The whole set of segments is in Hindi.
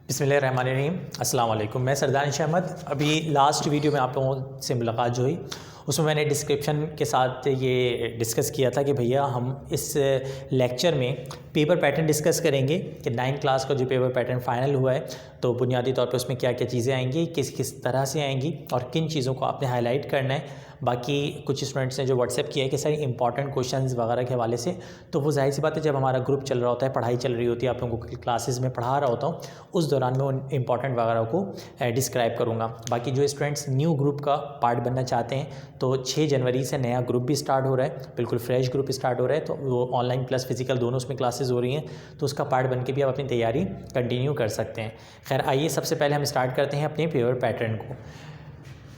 बिस्मिल्लाहिर्रहमानिर्रहीम। अस्सलाम वालेकुम। मैं सरदानिश अहमद। अभी लास्ट वीडियो में आप लोगों से मुलाकात जो हुई उसमें मैंने डिस्क्रिप्शन के साथ ये डिस्कस किया था कि भैया हम इस लेक्चर में पेपर पैटर्न डिस्कस करेंगे कि 9th क्लास का जो पेपर पैटर्न फ़ाइनल हुआ है तो बुनियादी तौर पर उसमें क्या क्या चीज़ें आएंगी, किस किस तरह से आएंगी और किन चीज़ों को आपने हाईलाइट करना है। बाकी कुछ स्टूडेंट्स ने जो व्हाट्सएप किया है कि सर इंपॉर्टेंट क्वेश्चंस वगैरह के हवाले से, तो वो जाहिर सी बात है जब हमारा ग्रुप चल रहा होता है, पढ़ाई चल रही होती है, आप लोगों को क्लासेस में पढ़ा रहा होता हूँ, उस दौरान मैं उन इंपॉर्टेंट वगैरह को डिस्क्राइब करूँगा। बाकी जो स्टूडेंट्स न्यू ग्रुप का पार्ट बनना चाहते हैं तो 6 जनवरी से नया ग्रुप भी स्टार्ट हो रहा है, बिल्कुल फ्रेश ग्रुप स्टार्ट हो रहा है, तो वो ऑनलाइन प्लस फिजिकल दोनों उसमें क्लासेस हो रही हैं, तो उसका पार्ट बन के भी आप अपनी तैयारी कंटिन्यू कर सकते हैं। खैर आइए सबसे पहले हम स्टार्ट करते हैं अपने पेपर पैटर्न को।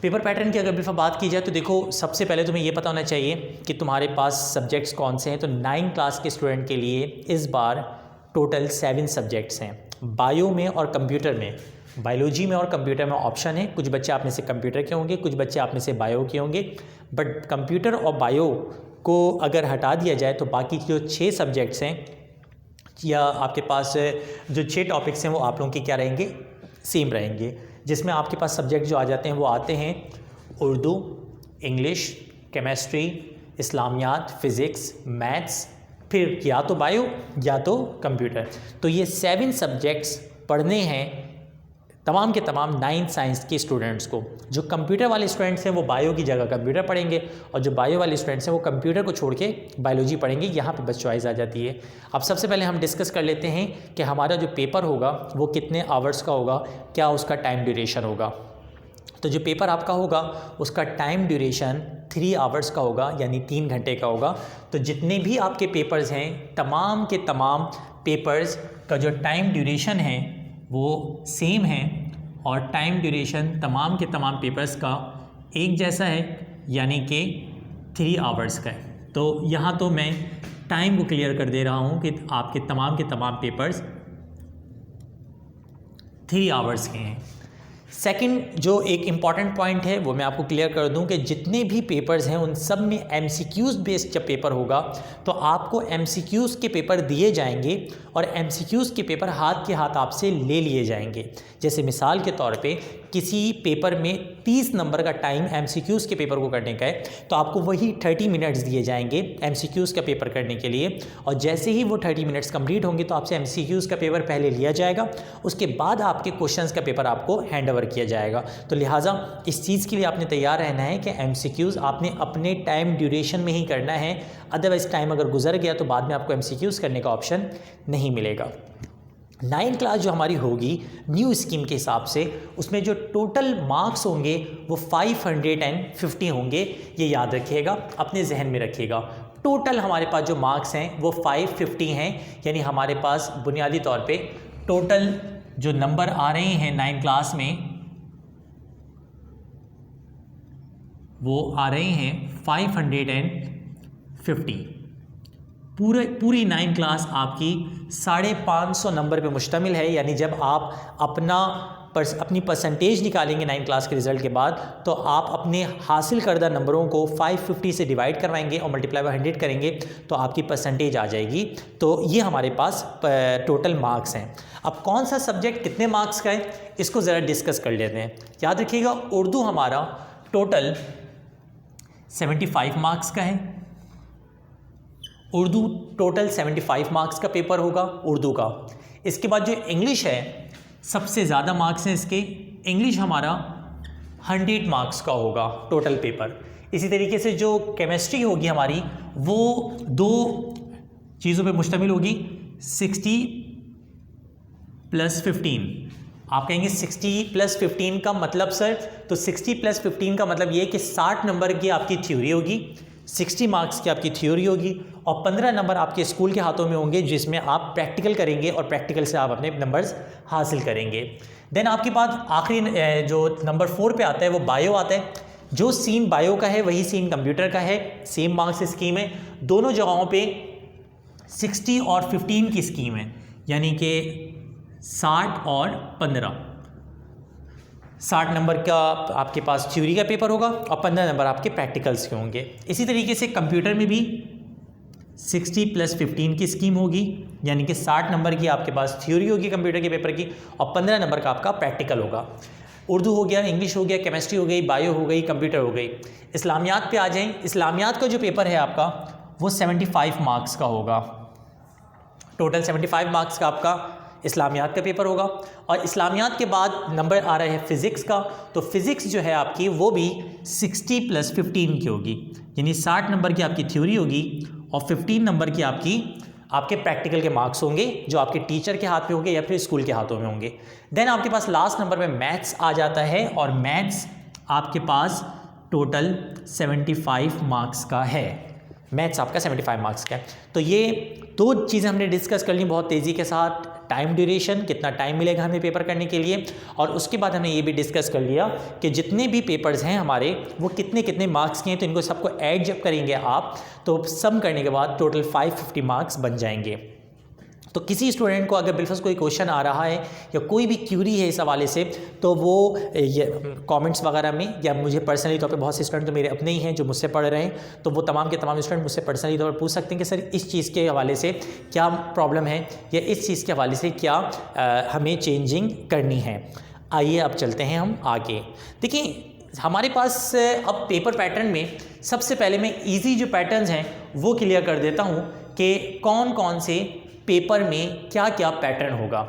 पेपर पैटर्न की अगर बिल्कुल बात की जाए तो देखो, सबसे पहले तुम्हें ये पता होना चाहिए कि तुम्हारे पास सब्जेक्ट्स कौन से हैं। तो 9th क्लास के स्टूडेंट के लिए इस बार टोटल 7 सब्जेक्ट्स हैं। बायो में और कंप्यूटर में, बायोलॉजी में और कंप्यूटर में ऑप्शन है। कुछ बच्चे आप में से कंप्यूटर के होंगे, कुछ बच्चे आप में से बायो के होंगे, बट कंप्यूटर और बायो को अगर हटा दिया जाए तो बाकी जो 6 सब्जेक्ट्स हैं या आपके पास जो 6 टॉपिक्स हैं वो आप लोगों के क्या रहेंगे, सेम रहेंगे। जिसमें आपके पास सब्जेक्ट जो आ जाते हैं वो आते हैं उर्दू, इंग्लिश, केमिस्ट्री, इस्लामियात, फ़िज़िक्स, मैथ्स, फिर या तो बायो या तो कंप्यूटर। तो ये 7 सब्जेक्ट्स पढ़ने हैं तमाम के तमाम 9th साइंस के स्टूडेंट्स को। जो कंप्यूटर वाले स्टूडेंट्स हैं वो बायो की जगह कंप्यूटर पढ़ेंगे और जो बायो वाले स्टूडेंट्स हैं वो कंप्यूटर को छोड़ के बायोलॉजी पढ़ेंगे। यहाँ पे बस चॉइस आ जाती है। अब सबसे पहले हम डिस्कस कर लेते हैं कि हमारा जो पेपर होगा वो कितने आवर्स का होगा, क्या उसका टाइम ड्यूरेशन होगा। तो जो पेपर आपका होगा उसका टाइम ड्यूरेशन 3 आवर्स का होगा, यानी 3 घंटे का होगा। तो जितने भी आपके पेपर्स हैं, तमाम के तमाम पेपर्स का जो टाइम ड्यूरेशन है वो सेम है और टाइम ड्यूरेशन तमाम के तमाम पेपर्स का एक जैसा है, यानी कि 3 आवर्स का है। तो यहाँ तो मैं टाइम को क्लियर कर दे रहा हूँ कि आपके तमाम के तमाम पेपर्स 3 आवर्स के हैं। सेकंड जो एक इम्पॉर्टेंट पॉइंट है वो मैं आपको क्लियर कर दूं कि जितने भी पेपर्स हैं उन सब में एमसीक्यूज़ बेस्ड जब पेपर होगा तो आपको एमसीक्यूज़ के पेपर दिए जाएंगे और एमसीक्यूज़ के पेपर हाथ के हाथ आपसे ले लिए जाएंगे। जैसे मिसाल के तौर पे किसी पेपर में 30 नंबर का टाइम एमसीक्यूज़ के पेपर को करने का है तो आपको वही 30 मिनट्स दिए जाएंगे एमसीक्यूज़ का पेपर करने के लिए। और जैसे ही वो 30 मिनट्स कंप्लीट होंगे तो आपसे एमसीक्यूज़ का पेपर पहले लिया जाएगा, उसके बाद आपके क्वेश्चंस का पेपर आपको हैंड ओवर किया जाएगा। तो लिहाजा इस चीज़ के लिए आपने तैयार रहना है कि एमसीक्यूज़ आपने अपने टाइम ड्यूरेशन में ही करना है, अदरवाइज टाइम अगर गुजर गया तो बाद में आपको एमसीक्यूज़ करने का ऑप्शन नहीं मिलेगा। 9th क्लास जो हमारी होगी न्यू स्कीम के हिसाब से, उसमें जो टोटल मार्क्स होंगे वो 550 होंगे। ये याद रखिएगा, अपने जहन में रखिएगा। टोटल हमारे पास जो मार्क्स हैं वो 550 हैं, यानी हमारे पास बुनियादी तौर पे टोटल जो नंबर आ रहे हैं 9th क्लास में वो आ रहे हैं 550। पूरी 9th क्लास आपकी 550 नंबर पे मुश्तमिल है। यानी जब आप अपनी परसेंटेज निकालेंगे 9th क्लास के रिज़ल्ट के बाद तो आप अपने हासिल करदा नंबरों को 550 से डिवाइड करवाएंगे और मल्टीप्लाई बाय 100 करेंगे तो आपकी परसेंटेज आ जाएगी। तो ये हमारे पास टोटल मार्क्स हैं। अब कौन सा सब्जेक्ट कितने मार्क्स का है इसको ज़रा डिस्कस कर लेते हैं। याद रखिएगा, उर्दू हमारा टोटल 75 मार्क्स का है। उर्दू टोटल 75 मार्क्स का पेपर होगा उर्दू का। इसके बाद जो इंग्लिश है सबसे ज़्यादा मार्क्स हैं इसके। इंग्लिश हमारा 100 मार्क्स का होगा टोटल पेपर। इसी तरीके से जो केमिस्ट्री होगी हमारी वो 2 चीज़ों पे मुश्तमिल होगी, 60 + 15। आप कहेंगे 60 + 15 का मतलब सर, तो 60 + 15 का मतलब ये कि 60 नंबर की आपकी थ्योरी होगी, 60 मार्क्स की आपकी थ्योरी होगी और 15 नंबर आपके स्कूल के हाथों में होंगे जिसमें आप प्रैक्टिकल करेंगे और प्रैक्टिकल से आप अपने नंबर्स हासिल करेंगे। देन आपके बाद आखिरी जो नंबर 4 पे आता है वो बायो आता है। जो सीन बायो का है वही सीन कंप्यूटर का है, सेम मार्क्स स्कीम है। दोनों जगहों पे 60 और 15 की स्कीम है, यानी कि 60 और 15। 60 नंबर का आपके पास थ्योरी का पेपर होगा और 15 नंबर आपके प्रैक्टिकल्स के होंगे। इसी तरीके से कंप्यूटर में भी 60 + 15 की स्कीम होगी, यानी कि 60 नंबर की आपके पास थ्योरी होगी कंप्यूटर के पेपर की और 15 नंबर का आपका प्रैक्टिकल होगा। उर्दू हो गया, इंग्लिश हो गया, केमिस्ट्री हो गई, बायो हो गई, कंप्यूटर हो गई। इस्लामियात पे आ जाएं। इस्लामियात का जो पेपर है आपका वो 75 मार्क्स का होगा। टोटल 75 मार्क्स का आपका इस्लामियात का पेपर होगा। और इस्लामियात के बाद नंबर आ रहा है फ़िज़िक्स का, तो फ़िज़िक्स जो है आपकी वो भी 60 + 15 की होगी, यानी 60 नंबर की आपकी थ्योरी होगी और 15 नंबर की आपके प्रैक्टिकल के मार्क्स होंगे जो आपके टीचर के हाथ में होंगे या फिर स्कूल के हाथों में होंगे। देन आपके पास लास्ट नंबर में मैथ्स आ जाता है और मैथ्स आपके पास टोटल 75 मार्क्स का है। मैथ्स आपका 75 मार्क्स का है। तो ये दो चीज़ें हमने डिस्कस कर ली बहुत तेज़ी के साथ। टाइम ड्यूरेशन, कितना टाइम मिलेगा हमें पेपर करने के लिए, और उसके बाद हमने ये भी डिस्कस कर लिया कि जितने भी पेपर्स हैं हमारे वो कितने कितने मार्क्स के हैं। तो इनको सबको ऐड जब करेंगे आप तो सम करने के बाद टोटल 550 मार्क्स बन जाएंगे। तो किसी स्टूडेंट को अगर बिलफर्ज कोई क्वेश्चन आ रहा है या कोई भी क्यूरी है इस हवाले से, तो वो कमेंट्स वगैरह में या मुझे पर्सनली तौर पे, बहुत से स्टूडेंट तो मेरे अपने ही हैं जो मुझसे पढ़ रहे हैं, तो वो तमाम के तमाम स्टूडेंट मुझसे पर्सनली तौर पर पूछ सकते हैं कि सर इस चीज़ के हवाले से क्या प्रॉब्लम है या इस चीज़ के हवाले से क्या हमें चेंजिंग करनी है। आइए अब चलते हैं हम आगे। देखिए हमारे पास अब पेपर पैटर्न में सबसे पहले मैं ईजी जो पैटर्न्स हैं वो क्लियर कर देता हूँ कि कौन कौन से पेपर में क्या क्या पैटर्न होगा।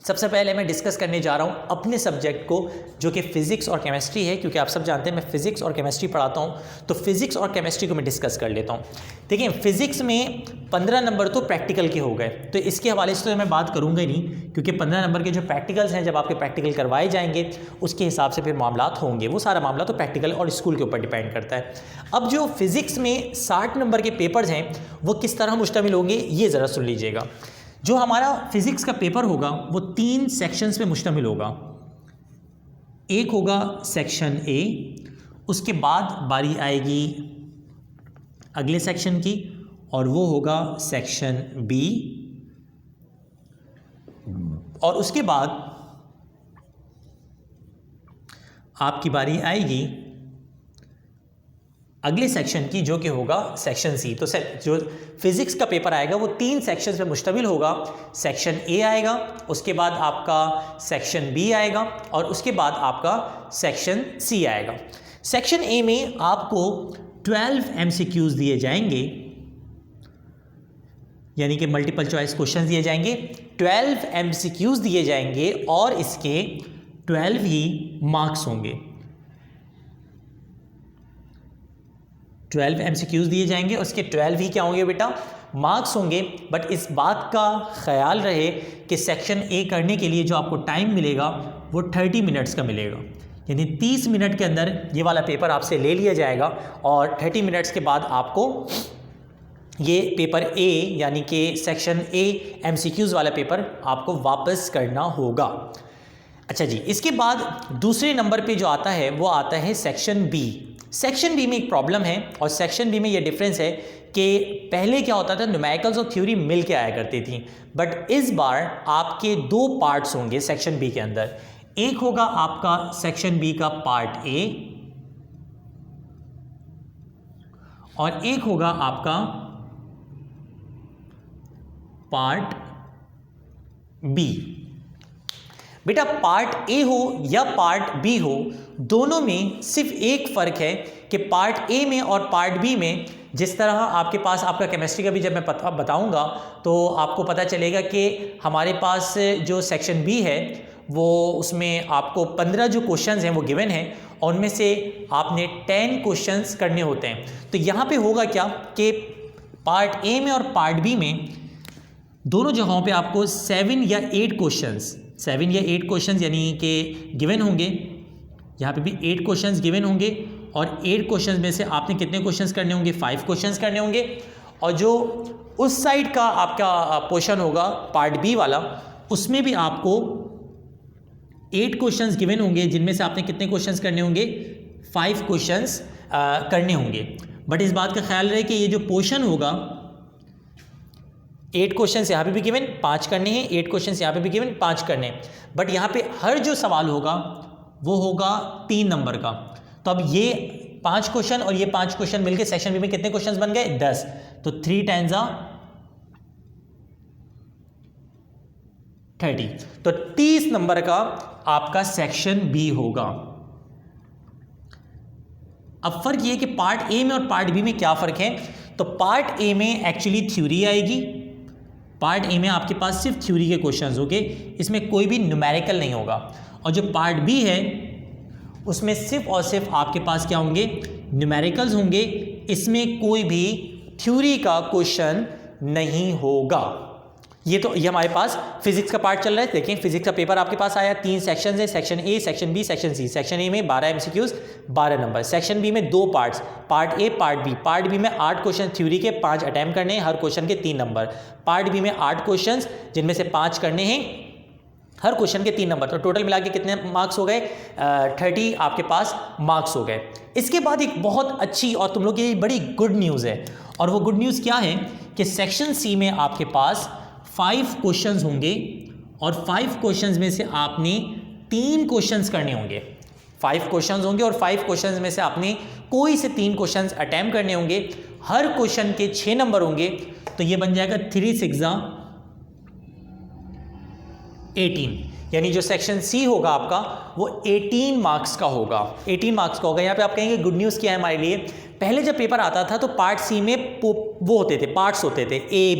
सबसे पहले मैं डिस्कस करने जा रहा हूँ अपने सब्जेक्ट को जो कि फ़िज़िक्स और केमिस्ट्री है, क्योंकि आप सब जानते हैं मैं फ़िज़िक्स और केमिस्ट्री पढ़ाता हूँ, तो फ़िज़िक्स और केमिस्ट्री को मैं डिस्कस कर लेता हूँ। देखिए फ़िज़िक्स में 15 नंबर तो प्रैक्टिकल के हो गए, तो इसके हवाले से तो मैं बात करूँगा ही नहीं, क्योंकि 15 नंबर के जो प्रैक्टिकल्स हैं जब आपके प्रैक्टिकल करवाए जाएंगे उसके हिसाब से फिर मामलात होंगे। वो सारा मामला तो प्रैक्टिकल और स्कूल के ऊपर डिपेंड करता है। अब जो फ़िज़िक्स में 60 नंबर के पेपर्स हैं वो किस तरह मुश्तमिल होंगे ये ज़रा सुन लीजिएगा। जो हमारा फिज़िक्स का पेपर होगा वो 3 सेक्शंस पे मुश्तमिल होगा। एक होगा सेक्शन ए, उसके बाद बारी आएगी अगले सेक्शन की और वो होगा सेक्शन बी, और उसके बाद आपकी बारी आएगी अगले सेक्शन की जो कि होगा सेक्शन सी। तो जो फिज़िक्स का पेपर आएगा वो 3 सेक्शंस पे मुश्तमिल होगा। सेक्शन ए आएगा, उसके बाद आपका सेक्शन बी आएगा और उसके बाद आपका सेक्शन सी आएगा। सेक्शन ए में आपको 12 MCQs दिए जाएंगे, यानी कि मल्टीपल चॉइस क्वेश्चन दिए जाएंगे। 12 MCQs दिए जाएंगे और इसके 12 ही मार्क्स होंगे। 12 MCQs दिए जाएंगे, उसके 12 ही क्या होंगे बेटा, मार्क्स होंगे। बट इस बात का ख्याल रहे कि सेक्शन ए करने के लिए जो आपको टाइम मिलेगा वो 30 मिनट्स का मिलेगा, यानी 30 मिनट के अंदर ये वाला पेपर आपसे ले लिया जाएगा और 30 मिनट्स के बाद आपको ये पेपर ए यानी कि सेक्शन ए MCQs वाला पेपर आपको वापस करना होगा। अच्छा जी, इसके बाद दूसरे नंबर पे जो आता है वो आता है सेक्शन बी। सेक्शन बी में एक प्रॉब्लम है और सेक्शन बी में ये डिफरेंस है कि पहले क्या होता था, न्यूमेरिकल्स और थ्योरी मिल के आया करती थी, बट इस बार आपके 2 पार्ट्स होंगे सेक्शन बी के अंदर। एक होगा आपका सेक्शन बी का पार्ट ए और एक होगा आपका पार्ट बी। बेटा पार्ट ए हो या पार्ट बी हो, दोनों में सिर्फ एक फ़र्क है कि पार्ट ए में और पार्ट बी में जिस तरह आपके पास आपका केमिस्ट्री का भी जब मैं बताऊंगा तो आपको पता चलेगा कि हमारे पास जो सेक्शन बी है वो उसमें आपको 15 जो क्वेश्चंस हैं वो गिवन हैं और उनमें से आपने 10 क्वेश्चंस करने होते हैं। तो यहाँ पे होगा क्या कि पार्ट ए में और पार्ट बी में दोनों जगहों पे आपको 7 या 8 क्वेश्चंस यानी कि गिवन होंगे। यहाँ पे भी 8 क्वेश्चंस गिवन होंगे और 8 क्वेश्चंस में से आपने कितने क्वेश्चंस करने होंगे, 5 क्वेश्चंस करने होंगे। और जो उस साइड का आपका पोर्शन होगा पार्ट बी वाला, उसमें भी आपको 8 क्वेश्चंस गिवन होंगे जिनमें से आपने कितने क्वेश्चंस करने होंगे, 5 क्वेश्चंस करने होंगे। बट इस बात का ख्याल रहे कि ये जो पोर्शन होगा 8 क्वेश्चंस यहाँ पे भी गिवन 5 करने हैं, 8 क्वेश्चंस यहाँ पे भी गिवन 5 करने हैं। बट यहाँ पे हर जो सवाल होगा वो होगा 3 नंबर का। तो अब ये 5 क्वेश्चन और ये 5 क्वेश्चन मिलके सेक्शन बी में कितने क्वेश्चंस बन गए, 10। तो 3 टाइम्स 30, तो 30 नंबर का आपका सेक्शन बी होगा। अब फर्क ये कि पार्ट ए में और पार्ट बी में क्या फर्क है, तो पार्ट ए में एक्चुअली थ्योरी आएगी, पार्ट ए में आपके पास सिर्फ थ्योरी के क्वेश्चंस होंगे, इसमें कोई भी न्यूमेरिकल नहीं होगा। और जो पार्ट बी है उसमें सिर्फ और सिर्फ आपके पास क्या होंगे, न्यूमेरिकल्स होंगे, इसमें कोई भी थ्योरी का क्वेश्चन नहीं होगा। ये हमारे पास फिजिक्स का पार्ट चल रहा है। देखिए फिजिक्स का पेपर आपके पास आया, 3 सेक्शन है, section A, section B, section C. Section A में 12 एमसीक्यूज 12 नंबर, सेक्शन बी में 2 parts, part A part B. Part B में 8 क्वेश्चन थ्योरी के, 5 अटैम्प्ट करने हैं, हर क्वेश्चन के 3 नंबर। पार्ट बी में 8 क्वेश्चन जिनमें से 5 करने हैं, हर क्वेश्चन के 3 नंबर। तो टोटल मिला के कितने मार्क्स हो गए, 30 आपके पास मार्क्स हो गए। इसके बाद एक बहुत अच्छी और तुम लोग के लिए बड़ी गुड न्यूज़ है, और वो गुड न्यूज़ क्या है कि सेक्शन सी में आपके पास 5 क्वेश्चंस होंगे, और 5 क्वेश्चंस में से आपने 3 क्वेश्चंस करने होंगे। 5 क्वेश्चंस होंगे और 5 क्वेश्चंस में से आपने कोई से 3 क्वेश्चंस अटेम्प्ट करने होंगे, हर क्वेश्चन के 6 नंबर होंगे। तो ये बन जाएगा 3 6 18, यानी जो सेक्शन सी होगा आपका वो 18 मार्क्स का होगा, 18 मार्क्स का होगा। यहाँ पे आप कहेंगे गुड न्यूज़ क्या है हमारे लिए, पहले जब पेपर आता था तो पार्ट सी में वो होते थे, पार्ट्स होते थे, ए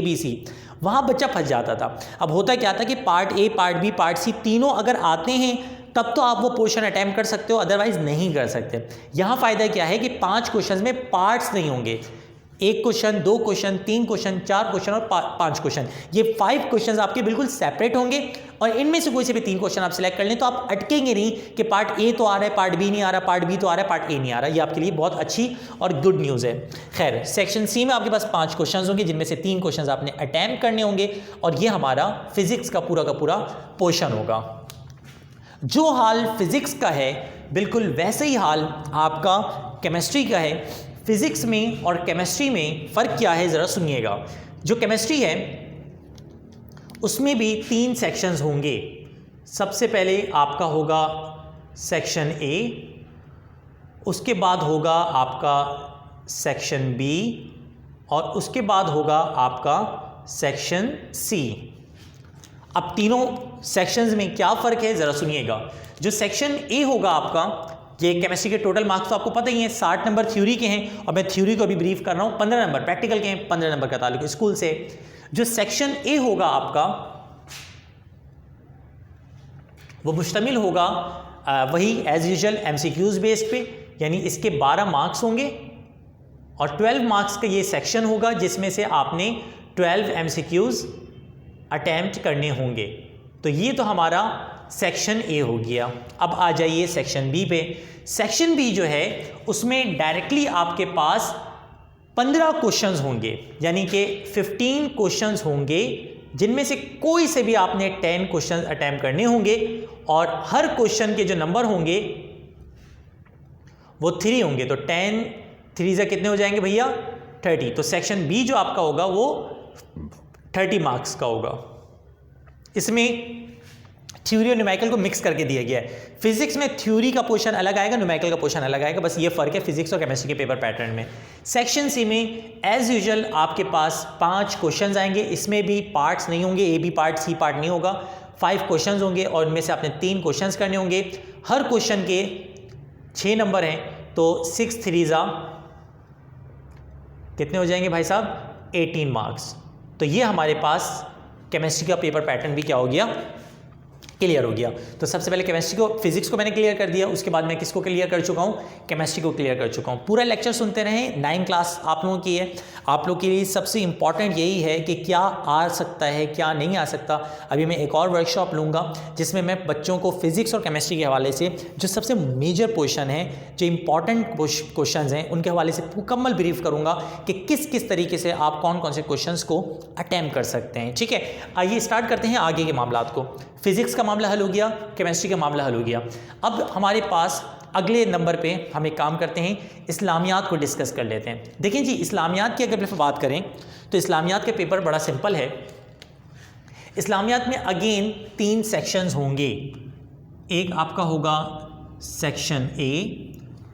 बी सी, वहाँ बच्चा फंस जाता था। अब होता क्या था कि part A, part B, part C तीनों अगर आते हैं तब तो आप वो पोर्शन अटेम्प्ट कर सकते हो, अदरवाइज नहीं कर सकते। यहाँ फ़ायदा क्या है कि 5 क्वेश्चन में पार्ट्स नहीं होंगे, 1 क्वेश्चन, 2 क्वेश्चन, 3 क्वेश्चन, 4 क्वेश्चन और 5 क्वेश्चन। ये 5 क्वेश्चन आपके बिल्कुल सेपरेट होंगे, और इनमें से कोई से भी 3 क्वेश्चन आप सिलेक्ट कर लें तो आप अटकेंगे नहीं कि पार्ट ए तो आ रहा है, पार्ट बी नहीं आ रहा, पार्ट बी तो आ रहा है, पार्ट ए नहीं आ रहा। ये आपके लिए बहुत अच्छी और गुड न्यूज़ है। खैर, सेक्शन सी में आपके पास 5 क्वेश्चन होंगे जिनमें से 3 क्वेश्चन आपने अटेम्प्ट करने होंगे, और ये हमारा फिजिक्स का पूरा पोर्शन होगा। जो हाल फिजिक्स का है बिल्कुल वैसे ही हाल आपका केमिस्ट्री का है। फिजिक्स में और केमिस्ट्री में फ़र्क क्या है ज़रा सुनिएगा। जो केमिस्ट्री है उसमें भी 3 सेक्शंस होंगे। सबसे पहले आपका होगा सेक्शन ए, उसके बाद होगा आपका सेक्शन बी, और उसके बाद होगा आपका सेक्शन सी। अब तीनों सेक्शंस में क्या फ़र्क है ज़रा सुनिएगा। जो सेक्शन ए होगा आपका, ये केमिस्ट्री के टोटल मार्क्स तो आपको पता ही है, 60 नंबर थ्योरी के हैं, और मैं थ्योरी को अभी ब्रीफ कर रहा हूँ, 15 नंबर प्रैक्टिकल के हैं, 15 नंबर का ताल्लुक स्कूल से। जो सेक्शन ए होगा आपका वो मुश्तमिल होगा वही एज यूजुअल एमसीक्यूज बेस्ड पे, यानी इसके 12 मार्क्स होंगे, और 12 मार्क्स का ये सेक्शन होगा जिसमें से आपने 12 एमसीक्यूज अटेम्प्ट करने होंगे। तो ये तो हमारा सेक्शन ए हो गया। अब आ जाइए सेक्शन बी पे। सेक्शन बी जो है उसमें डायरेक्टली आपके पास 15 क्वेश्चंस होंगे, यानी कि 15 क्वेश्चंस होंगे जिनमें से कोई से भी आपने 10 क्वेश्चंस अटेम्प्ट करने होंगे, और हर क्वेश्चन के जो नंबर होंगे वो 3 होंगे। तो 10 3 से कितने हो जाएंगे भैया, 30। तो सेक्शन बी जो आपका होगा वो 30 मार्क्स का होगा। इसमें थ्योरी और न्यूमेरिकल को मिक्स करके दिया गया है। फिजिक्स में थ्योरी का पोर्शन अलग आएगा, न्यूमेरिकल का पोर्शन अलग आएगा, बस ये फर्क है फिजिक्स और केमिस्ट्री के पेपर पैटर्न में। सेक्शन सी में एज यूजुअल आपके पास 5 क्वेश्चंस आएंगे, इसमें भी पार्ट्स नहीं होंगे, A B part C part नहीं होगा, 5 क्वेश्चंस होंगे, और इनमें से आपने 3 क्वेश्चंस करने होंगे। हर क्वेश्चन के 6 नंबर हैं, तो 6 3 कितने हो जाएंगे भाई साहब, 18 मार्क्स। तो ये हमारे पास केमिस्ट्री का पेपर पैटर्न भी क्या हो गया, क्लियर हो गया। तो सबसे पहले केमिस्ट्री को, फिजिक्स को मैंने क्लियर कर दिया, उसके बाद मैं किसको क्लियर कर चुका हूँ, केमिस्ट्री को क्लियर कर चुका हूँ। पूरा लेक्चर सुनते रहें, 9 क्लास आप लोगों की है। आप लोग के लिए सबसे इंपॉर्टेंट यही है कि क्या आ सकता है क्या नहीं आ सकता। अभी मैं एक और वर्कशॉप लूँगा जिसमें मैं बच्चों को फिजिक्स और केमिस्ट्री के हवाले से जो सबसे मेजर पोर्शन है, जो इंपॉर्टेंट क्वेश्चन हैं, उनके हवाले से मुकम्मल ब्रीफ करूँगा कि किस किस तरीके से आप कौन कौन से क्वेश्चन को अटैम्प्ट कर सकते हैं। ठीक है, आइए स्टार्ट करते हैं आगे के मामलात को। फिजिक्स का मामला हल हो गया, केमिस्ट्री का मामला हल हो गया। अब हमारे पास अगले नंबर पे हम एक काम करते हैं, इस्लामियात को डिस्कस कर लेते हैं। देखिए जी, इस्लामियात की अगर बात करें तो इस्लामियात के पेपर बड़ा सिंपल है। इस्लामियात में अगेन 3 सेक्शंस होंगे। एक आपका होगा सेक्शन ए,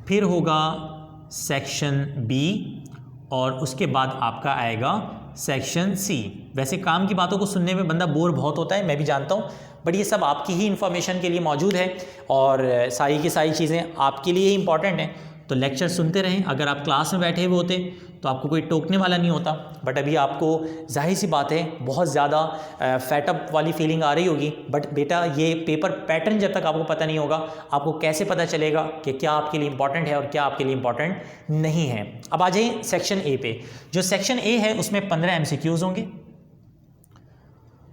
फिर होगा सेक्शन बी, और उसके बाद आपका आएगा सेक्शन सी। वैसे काम की बातों को सुनने में बंदा बोर बहुत होता है, मैं भी जानता हूँ, बट ये सब आपकी ही इन्फॉर्मेशन के लिए मौजूद है और सारी की सारी चीज़ें आपके लिए ही इंपॉर्टेंट हैं। तो लेक्चर सुनते रहें। अगर आप क्लास में बैठे हुए होते तो आपको कोई टोकने वाला नहीं होता, बट अभी आपको जाहिर सी बात है बहुत ज़्यादा फैटअप वाली फीलिंग आ रही होगी। बट बेटा ये पेपर पैटर्न जब तक आपको पता नहीं होगा, आपको कैसे पता चलेगा कि क्या आपके लिए इंपॉर्टेंट है और क्या आपके लिए इंपॉर्टेंट नहीं है। अब आ जाइए सेक्शन ए पे। जो सेक्शन ए है उसमें 15 MCQs होंगे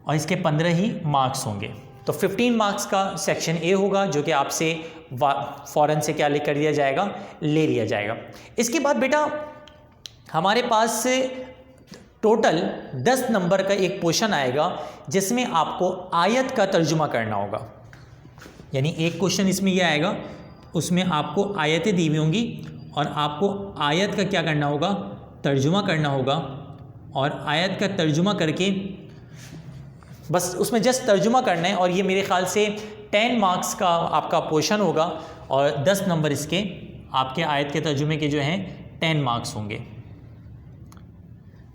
और इसके 15 ही मार्क्स होंगे। तो 15 मार्क्स का सेक्शन ए होगा जो कि आपसे फ़ौरन से क्या कर दिया जाएगा, ले लिया जाएगा। इसके बाद बेटा हमारे पास से टोटल 10 नंबर का एक पोर्शन आएगा जिसमें आपको आयत का तर्जुमा करना होगा। यानी एक क्वेश्चन इसमें यह आएगा, उसमें आपको आयतें दी हुई होंगी और आपको आयत का क्या करना होगा, तर्जुमा करना होगा। और आयत का तर्जुमा करके बस उसमें जस्ट तर्जुमा करना है और ये मेरे ख्याल से 10 मार्क्स का आपका पोर्शन होगा और 10 नंबर इसके आपके आयत के तर्जुमे के जो हैं 10 मार्क्स होंगे।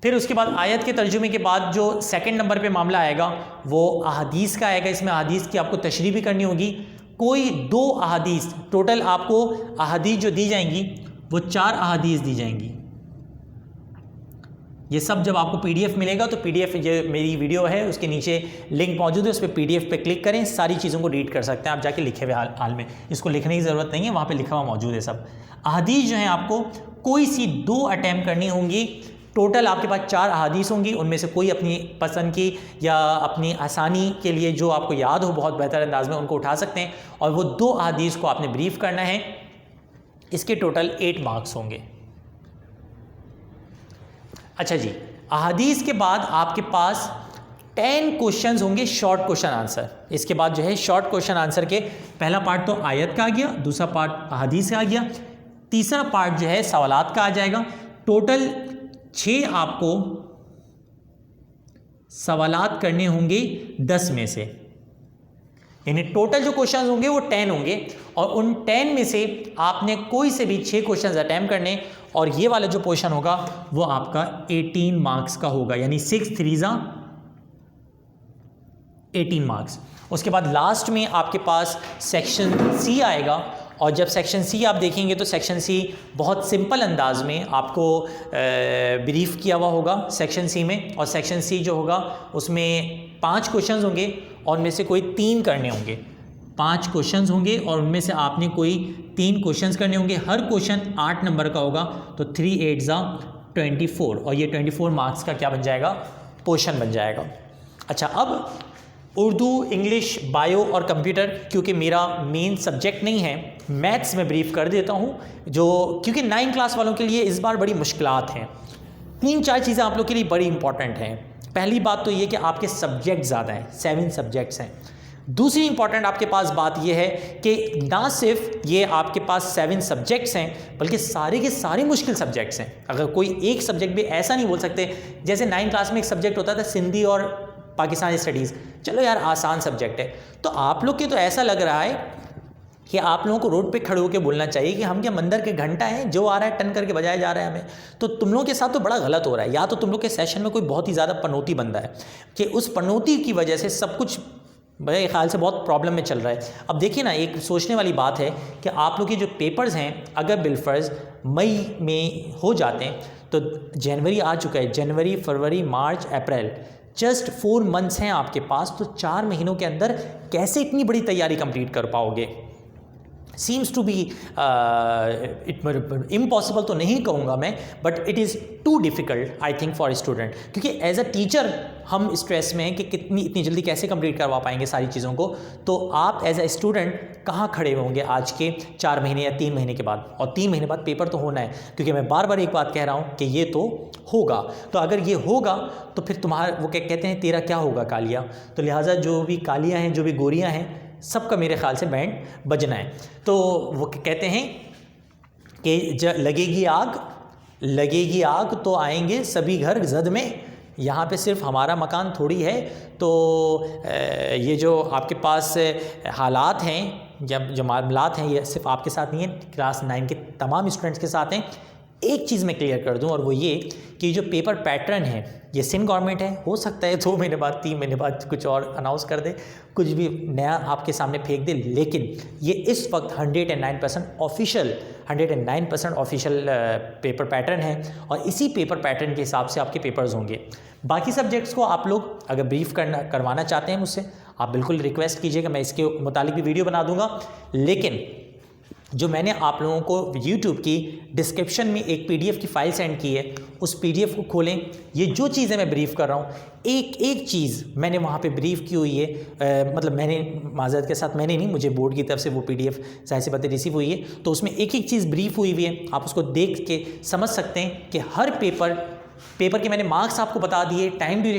फिर उसके बाद आयत के तर्जुमे के बाद जो सेकंड नंबर पे मामला आएगा वो अहादीस का आएगा। इसमें अहादीस की आपको तशरीह भी करनी होगी। कोई 2 अहादीस, टोटल आपको अहादीस जो दी जाएंगी वो 4 अहादीस दी जाएंगी। ये सब जब आपको PDF मिलेगा तो PDF, ये मेरी वीडियो है उसके नीचे लिंक मौजूद है, उस पर PDF पे क्लिक करें, सारी चीज़ों को रीड कर सकते हैं आप जाके लिखे हुए हाल में। इसको लिखने की ज़रूरत नहीं है, वहाँ पे लिखा हुआ मौजूद है सब। अहादीस जो है आपको कोई सी 2 अटैम्प्ट करनी होंगी। टोटल आपके पास 4 अहादीस होंगी, उनमें से कोई अपनी पसंद की या अपनी आसानी के लिए जो आपको याद हो बहुत बेहतर अंदाज में उनको उठा सकते हैं और वो 2 अहादीस को आपने ब्रीफ करना है। इसके टोटल 8 मार्क्स होंगे। अच्छा जी, अहादीस के बाद आपके पास 10 क्वेश्चंस होंगे शॉर्ट क्वेश्चन आंसर। इसके बाद जो है शॉर्ट क्वेश्चन आंसर के पहला पार्ट तो आयत का आ गया, दूसरा पार्ट अहादीस का आ गया, तीसरा पार्ट जो है सवालात का आ जाएगा। टोटल 6 आपको सवालात करने होंगे 10 में से, यानी टोटल जो क्वेश्चंस होंगे वो 10 होंगे और उन 10 में से आपने कोई से भी 6 क्वेश्चंस अटेम्प्ट करने और ये वाला जो पोर्शन होगा वो आपका 18 मार्क्स का होगा, यानी 6 3 18 मार्क्स। उसके बाद लास्ट में आपके पास सेक्शन सी आएगा और जब सेक्शन सी आप देखेंगे तो सेक्शन सी बहुत सिंपल अंदाज में आपको ब्रीफ किया हुआ होगा सेक्शन सी में। और सेक्शन सी जो होगा उसमें 5 क्वेश्चंस होंगे और उनमें से कोई 3 करने होंगे। 5 क्वेश्चंस होंगे और उनमें से आपने कोई 3 क्वेश्चंस करने होंगे। हर क्वेश्चन 8 नंबर का होगा, तो 3 8 24 और ये 24 मार्क्स का क्या बन जाएगा, पोर्शन बन जाएगा। अच्छा, अब उर्दू, इंग्लिश, बायो और कंप्यूटर क्योंकि मेरा मेन सब्जेक्ट नहीं है, मैथ्स में ब्रीफ कर देता हूँ, जो क्योंकि 9 क्लास वालों के लिए इस बार बड़ी मुश्किलात हैं। 3-4 चीज़ें आप लोग के लिए बड़ी इंपॉर्टेंट हैं। पहली बात तो ये कि आपके सब्जेक्ट ज़्यादा हैं, 7 सब्जेक्ट्स हैं। दूसरी इंपॉर्टेंट आपके पास बात यह है कि ना सिर्फ ये आपके पास 7 सब्जेक्ट्स हैं बल्कि सारे के सारे मुश्किल सब्जेक्ट्स हैं। अगर कोई एक सब्जेक्ट भी ऐसा नहीं बोल सकते, जैसे 9 क्लास में एक सब्जेक्ट होता था सिंधी और पाकिस्तानी स्टडीज़, चलो यार आसान सब्जेक्ट है, तो आप लोग के तो ऐसा लग रहा है कि आप लोगों को रोड पे खड़े होकर बोलना चाहिए कि हम क्या मंदिर के घंटा हैं, जो आ रहा है टन करके बजाया जा रहा है हमें। तो तुम लोगों के साथ तो बड़ा गलत हो रहा है, या तो तुम लोग के सेशन में कोई बहुत ही ज़्यादा पनौती बंदा है कि उस पनौती की वजह से सब कुछ मेरे ख्याल से बहुत प्रॉब्लम में चल रहा है। अब देखिए ना, एक सोचने वाली बात है कि आप लोग के जो पेपर्स हैं अगर बिलफर्ज मई में हो जाते हैं तो जनवरी आ चुका है, जनवरी, फरवरी, मार्च, अप्रैल, जस्ट 4 मंथ्स हैं आपके पास। तो 4 महीनों के अंदर कैसे इतनी बड़ी तैयारी कंप्लीट कर पाओगे? सीम्स टू बी इम्पॉसिबल तो नहीं कहूँगा मैं, but it is too difficult I think for student, क्योंकि एज अ टीचर हम स्ट्रेस में हैं कि इतनी जल्दी कैसे कंप्लीट करवा पाएंगे सारी चीज़ों को। तो आप एज अ स्टूडेंट कहाँ खड़े होंगे आज के 4 महीने या 3 महीने के बाद? और 3 महीने बाद पेपर तो होना है, क्योंकि मैं बार बार एक बात कह रहा हूँ कि ये तो होगा। तो अगर ये होगा तो फिर तुम्हारा वो क्या कहते हैं, तेरा क्या होगा कालिया। तो लिहाजा जो भी कालियाँ हैं, जो भी गोरियाँ हैं, सबका मेरे ख्याल से बैंड बजना है। तो वो कहते हैं कि लगेगी आग तो आएंगे सभी घर जद में, यहाँ पे सिर्फ हमारा मकान थोड़ी है। तो ये जो आपके पास हालात हैं या जो मामलात हैं, ये सिर्फ आपके साथ नहीं है, क्लास 9 के तमाम स्टूडेंट्स के साथ हैं। एक चीज़ मैं क्लियर कर दूं, और वो ये कि जो पेपर पैटर्न है ये सिंध गवर्नमेंट है, हो सकता है 2 महीने बाद 3 महीने बाद कुछ और अनाउंस कर दे, कुछ भी नया आपके सामने फेंक दे, लेकिन ये इस वक्त 109% ऑफिशियल पेपर पैटर्न है और इसी पेपर पैटर्न के हिसाब से आपके पेपर्स होंगे। बाकी सब्जेक्ट्स को आप लोग अगर ब्रीफ करवाना चाहते हैं मुझसे, आप बिल्कुल रिक्वेस्ट कीजिएगा, मैं इसके मुतालिक भी वीडियो बना दूंगा। लेकिन जो मैंने आप लोगों को YouTube की डिस्क्रिप्शन में एक PDF की फ़ाइल सेंड की है, उस PDF को खोलें। ये जो चीज़ें मैं ब्रीफ़ कर रहा हूँ, एक एक चीज़ मैंने वहाँ पे ब्रीफ़ की हुई है। मतलब मैंने, माज़रत के साथ मैंने नहीं, मुझे बोर्ड की तरफ से वो PDF ज़ाहिर सी बात रिसीव हुई है, तो उसमें एक एक चीज़ ब्रीफ़ हुई है। आप उसको देख के समझ सकते हैं कि हर पेपर के मैंने मार्क्स आपको बता दिए, टाइम ड्यूरेशन